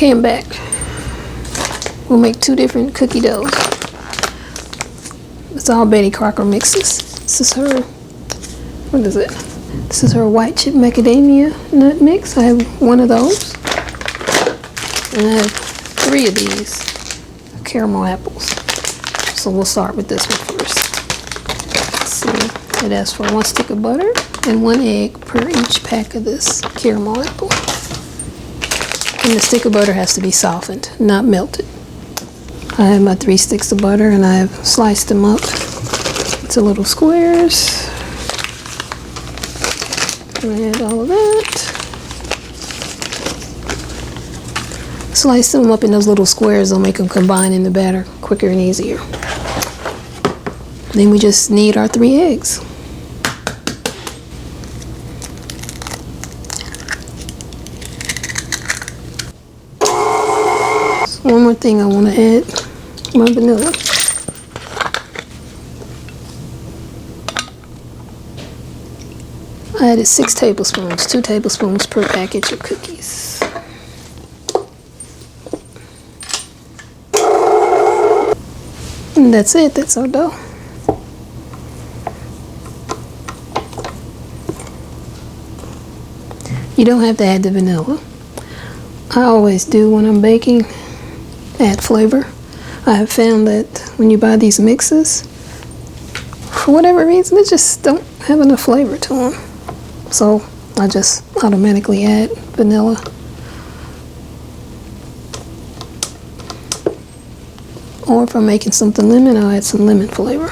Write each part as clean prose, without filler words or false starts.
Okay, I'm back. We'll make 2 different cookie doughs. It's all Betty Crocker mixes. This is her, what is it? This is her white chip macadamia nut mix. I have 1 of those. And I have 3 of these caramel apples. So we'll start with this one first. Let's see. It asks for 1 stick of butter and 1 egg per each pack of this caramel apple. And the stick of butter has to be softened, not melted. I have my 3 sticks of butter and I've sliced them up into little squares. Add all of that. Slice them up in those little squares. They'll make them combine in the batter quicker and easier. Then we just need our 3 eggs. So one more thing I want to add, my vanilla. I added 6 tablespoons, 2 tablespoons per package of cookies. And that's it, that's our dough. You don't have to add the vanilla. I always do when I'm baking, add flavor. I have found that when you buy these mixes, for whatever reason, they just don't have enough flavor to them. So I just automatically add vanilla. Or if I'm making something lemon, I'll add some lemon flavor.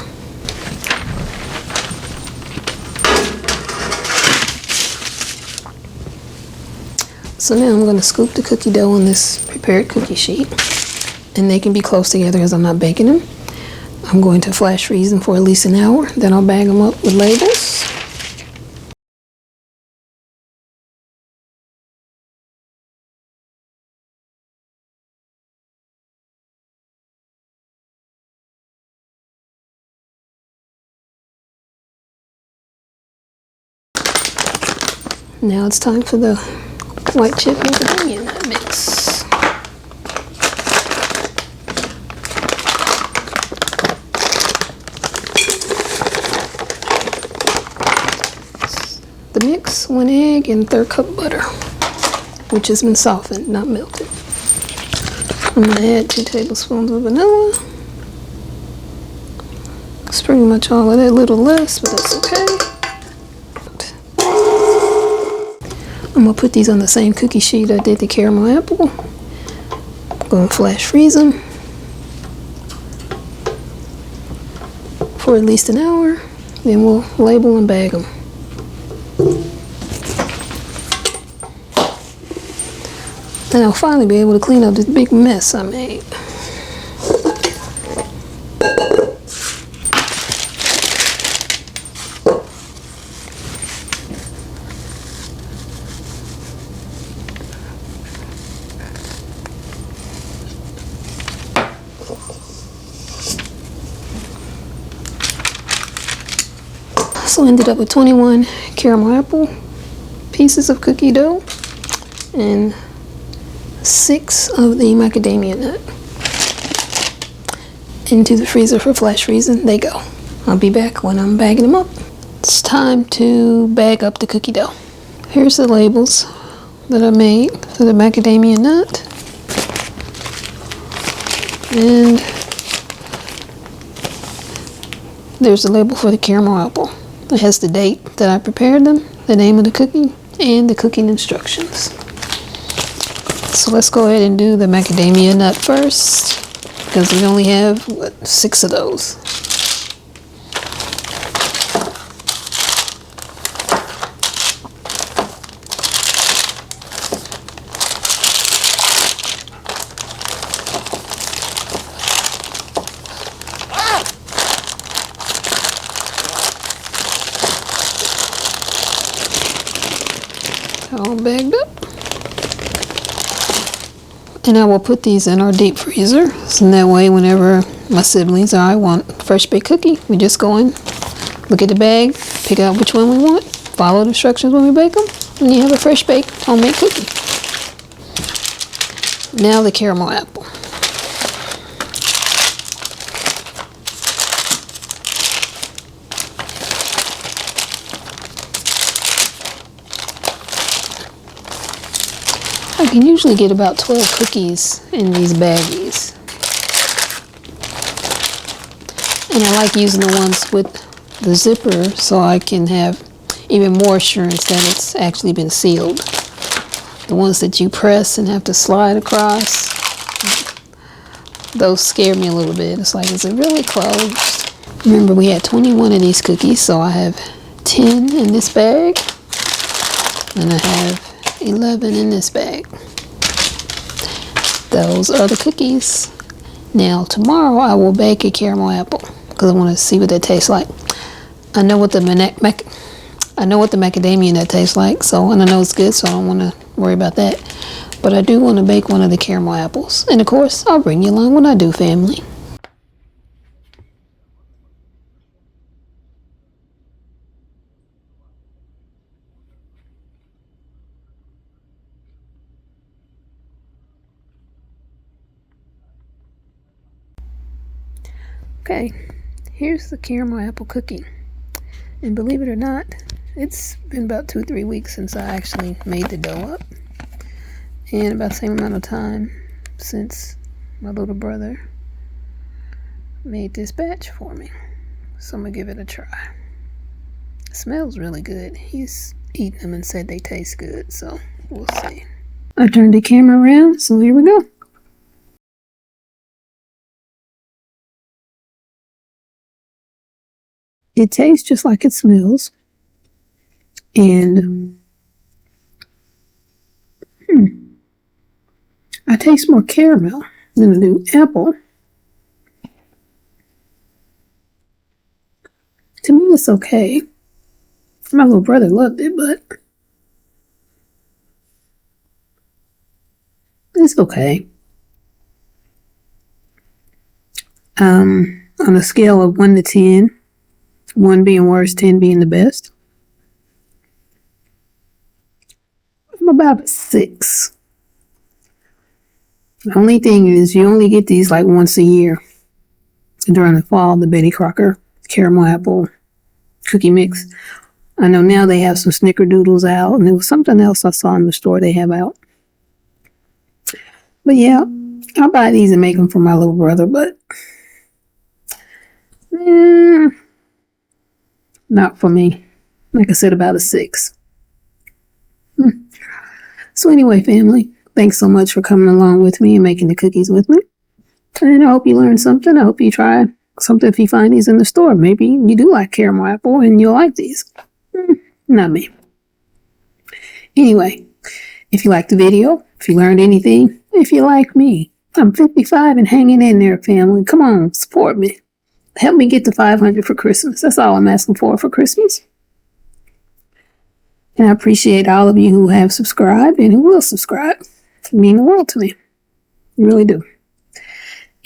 So now I'm going to scoop the cookie dough on this prepared cookie sheet. And they can be close together because I'm not baking them. I'm going to flash freeze them for at least an hour. Then I'll bag them up with labels. Now it's time for the white chip macadamia nut mix. The mix, 1 egg and 1/3 cup butter, which has been softened, not melted. I'm going to add 2 tablespoons of vanilla. It's pretty much all of that, a little less, but that's okay. I'm going to put these on the same cookie sheet I did the caramel apple. I'm going to flash freeze them for at least an hour. Then we'll label and bag them. And I'll finally be able to clean up this big mess I made. So I ended up with 21 caramel apple pieces of cookie dough and 6 of the macadamia nut. Into the freezer for flash freezing they go. I'll be back when I'm bagging them up. It's time to bag up the cookie dough. Here's the labels that I made for the macadamia nut. And there's the label for the caramel apple. It has the date that I prepared them, the name of the cookie, and the cooking instructions. So let's go ahead and do the macadamia nut first, because we only have, 6 of those. All bagged up. And I will put these in our deep freezer. So that way whenever my siblings or I want fresh baked cookie, we just go in, look at the bag, pick out which one we want, follow the instructions when we bake them, and you have a fresh baked homemade cookie. Now the caramel apple. I can usually get about 12 cookies in these baggies. And I like using the ones with the zipper so I can have even more assurance that it's actually been sealed. The ones that you press and have to slide across, those scare me a little bit. It's like, is it really closed? Remember, we had 21 of these cookies, so I have 10 in this bag, and I have 11 in this bag. Those are the cookies. Now, tomorrow I will bake a caramel apple because I want to see what that tastes like. I know what the macadamia nut tastes like, and I know it's good, so I don't want to worry about that. But I do want to bake one of the caramel apples. And of course, I'll bring you along when I do, family. Okay, here's the caramel apple cookie. And believe it or not, it's been about 2-3 weeks since I actually made the dough up. And about the same amount of time since my little brother made this batch for me. So I'm gonna give it a try. It smells really good. He's eaten them and said they taste good, so we'll see. I turned the camera around, so here we go. It tastes just like it smells. And I taste more caramel than I do apple. To me, it's okay. My little brother loved it, but it's okay. On a scale of 1 to 10, 1 being worst, 10 being the best, I'm about a 6. The only thing is you only get these like once a year during the fall, the Betty Crocker caramel apple cookie mix. I know now they have some snickerdoodles out, and there was something else I saw in the store they have out. But yeah, I'll buy these and make them for my little brother, but not for me. Like I said, about a 6. So anyway, family, thanks so much for coming along with me and making the cookies with me. And I hope you learned something. I hope you try something if you find these in the store. Maybe you do like caramel apple and you'll like these. Not me. Anyway, if you liked the video, if you learned anything, if you like me, I'm 55 and hanging in there, family. Come on, support me. Help me get to 500 for Christmas. That's all I'm asking for Christmas. And I appreciate all of you who have subscribed and who will subscribe. It means the world to me. You really do.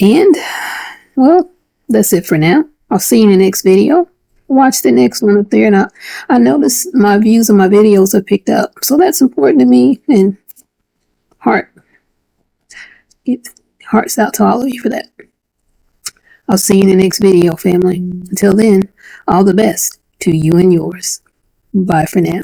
And, well, that's it for now. I'll see you in the next video. Watch the next one up there. And I notice my views on my videos have picked up. So that's important to me. And hearts out to all of you for that. I'll see you in the next video, family. Until then, all the best to you and yours. Bye for now.